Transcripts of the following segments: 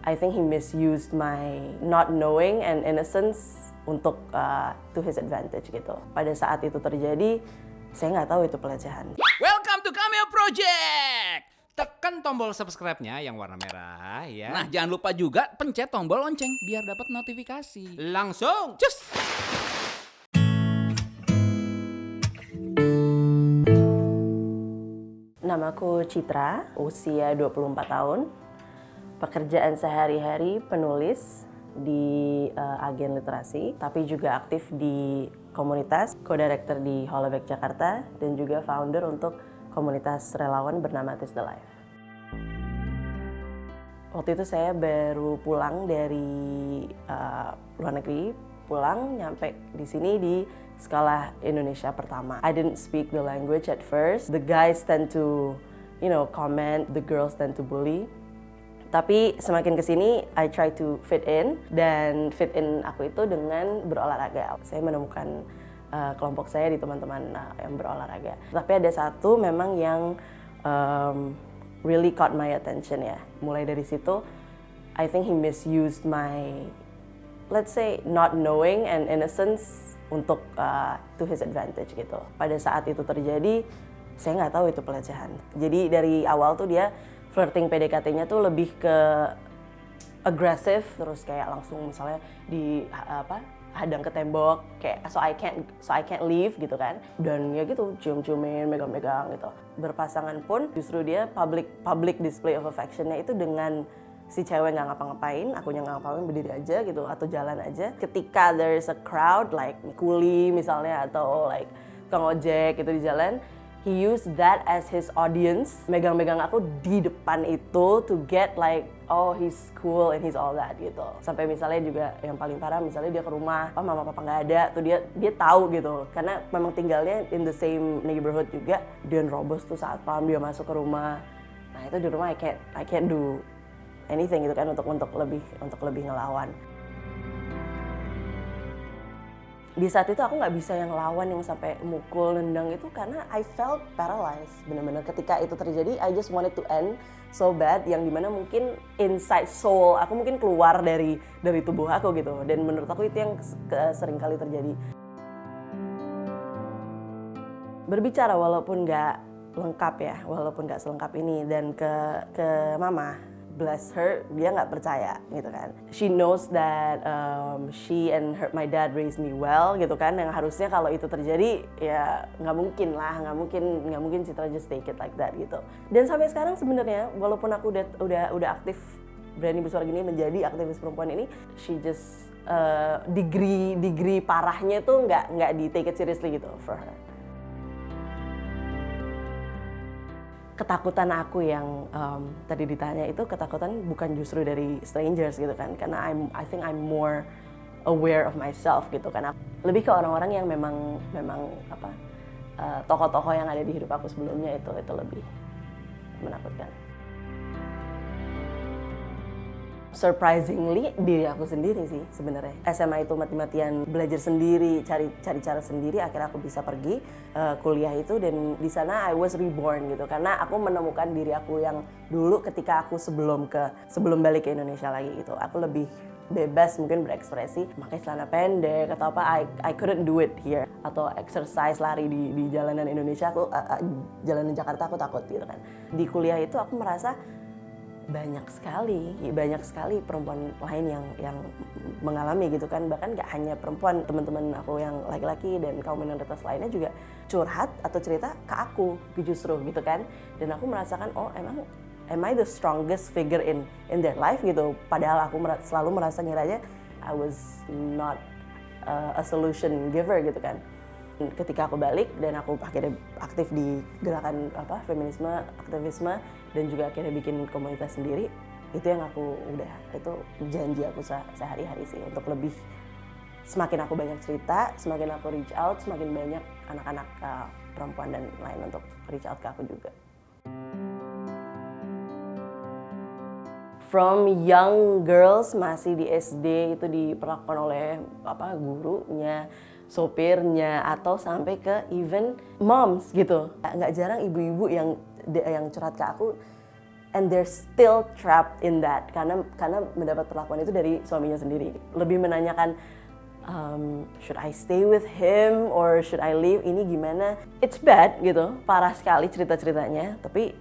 I think he misused my not knowing and innocence untuk to his advantage gitu. Pada saat itu terjadi, saya nggak tahu itu pelecehan. Welcome to Cameo Project! Tekan tombol subscribe-nya yang warna merah ya. Nah, jangan lupa juga pencet tombol lonceng biar dapat notifikasi. Langsung, cus! Namaku Citra, usia 24 tahun. Pekerjaan sehari-hari penulis di agen literasi, tapi juga aktif di komunitas, co-director di Holoback Jakarta, dan juga founder untuk komunitas relawan bernama Taste the Life. Waktu itu saya baru pulang dari luar negeri, pulang nyampe di sini di sekolah Indonesia pertama. I didn't speak the language at first. The guys tend to, comment, the girls tend to bully. Tapi semakin kesini, I try to fit in, dan fit in aku itu dengan berolahraga. Saya menemukan kelompok saya di teman-teman yang berolahraga. Tapi ada satu memang yang really caught my attention ya. Mulai dari situ, I think he misused my, let's say, not knowing and innocence untuk to his advantage gitu. Pada saat itu terjadi, saya nggak tahu itu pelecehan. Jadi dari awal tuh dia flirting PDKT-nya tuh lebih ke agresif, terus kayak langsung misalnya hadang ke tembok, kayak so I can't leave gitu kan. Dan ya gitu, cium-ciumin, megang-megang gitu. Berpasangan pun justru dia public display of affection-nya itu dengan si cewek nggak ngapa-ngapain, akunya nggak ngapa-ngapain, berdiri aja gitu atau jalan aja. Ketika there's a crowd like kuli misalnya atau like tukang ojek gitu di jalan, he used that as his audience, megang-megang aku di depan itu to get like, oh he's cool and he's all that gitu. Sampai misalnya juga yang paling parah, misalnya dia ke rumah, oh mama papa nggak ada, tuh dia tahu gitu. Karena memang tinggalnya in the same neighborhood juga. Dia nerobos tuh saat malam dia masuk ke rumah. Nah itu di rumah I can't do anything gitu kan untuk lebih ngelawan. Di saat itu aku nggak bisa yang lawan yang sampai mukul, nendang itu karena I felt paralyzed. Bener-bener ketika itu terjadi, I just wanted to end so bad, yang dimana mungkin inside soul aku mungkin keluar dari tubuh aku gitu. Dan menurut aku itu yang sering kali terjadi. Berbicara walaupun nggak lengkap ya, walaupun nggak selengkap ini, dan ke mama, bless her, dia nggak percaya gitu kan. She knows that she and my dad raised me well gitu kan. Yang harusnya kalau itu terjadi ya nggak mungkin Citra just take it like that gitu. Dan sampai sekarang sebenarnya walaupun aku udah aktif, berani bersuara gini menjadi aktivis perempuan ini, she just degree parahnya tuh nggak di take it seriously gitu for her. Ketakutan aku yang tadi ditanya itu ketakutan bukan justru dari strangers gitu kan, karena I think I'm more aware of myself gitu kan. Lebih ke orang-orang yang memang tokoh-tokoh yang ada di hidup aku sebelumnya itu lebih menakutkan. Surprisingly diri aku sendiri sih sebenarnya. SMA itu mati-matian belajar sendiri, cari cara sendiri, akhirnya aku bisa pergi kuliah itu, dan di sana I was reborn gitu karena aku menemukan diri aku yang dulu ketika aku sebelum balik ke Indonesia lagi gitu. Aku lebih bebas mungkin berekspresi, pakai celana pendek atau apa, I couldn't do it here. Atau exercise lari di jalanan Indonesia, jalanan Jakarta aku takut gitu kan. Di kuliah itu aku merasa banyak sekali perempuan lain yang mengalami gitu kan. Bahkan gak hanya perempuan, teman-teman aku yang laki-laki dan kaum minoritas lainnya juga curhat atau cerita ke aku justru gitu kan. Dan aku merasakan, oh emang am I the strongest figure in their life gitu. Padahal aku selalu merasa ngiranya I was not a solution giver gitu kan. Ketika aku balik dan aku akhirnya aktif di gerakan feminisme, aktivisme, dan juga akhirnya bikin komunitas sendiri, itu yang itu janji aku sehari-hari sih, untuk lebih, semakin aku banyak cerita, semakin aku reach out, semakin banyak anak-anak perempuan dan lain untuk reach out ke aku juga. From young girls masih di SD itu diperlakukan oleh gurunya, sopirnya, atau sampai ke even moms gitu. Nggak jarang ibu-ibu yang curhat ke aku, and they're still trapped in that karena mendapat perlakuan itu dari suaminya sendiri. Lebih menanyakan should I stay with him or should I leave, ini gimana? It's bad gitu, parah sekali cerita-ceritanya. Tapi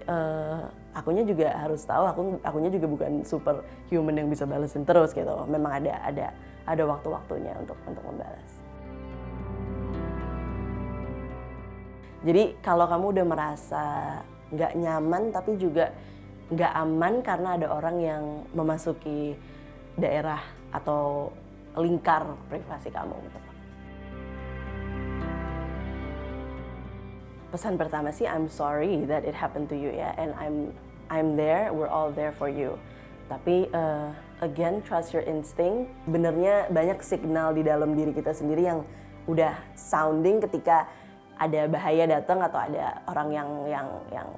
akunya juga harus tahu, akunya juga bukan super human yang bisa balesin terus gitu. Memang ada waktu-waktunya untuk membalas. Jadi kalau kamu udah merasa nggak nyaman tapi juga nggak aman karena ada orang yang memasuki daerah atau lingkar privasi kamu gitu. Pesan pertama sih, I'm sorry that it happened to you ya, and I'm there, we're all there for you. Tapi again, trust your instinct. Benernya banyak signal di dalam diri kita sendiri yang udah sounding ketika ada bahaya datang atau ada orang yang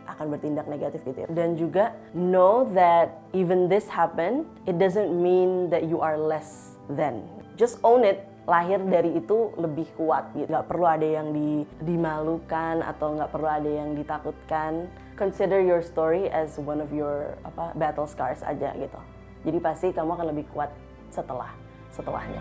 akan bertindak negatif gitu ya. Dan juga know that even this happen, it doesn't mean that you are less than. Just own it. Lahir dari itu lebih kuat gitu. Gak perlu ada yang dimalukan atau gak perlu ada yang ditakutkan. Consider your story as one of your battle scars aja gitu. Jadi pasti kamu akan lebih kuat setelahnya.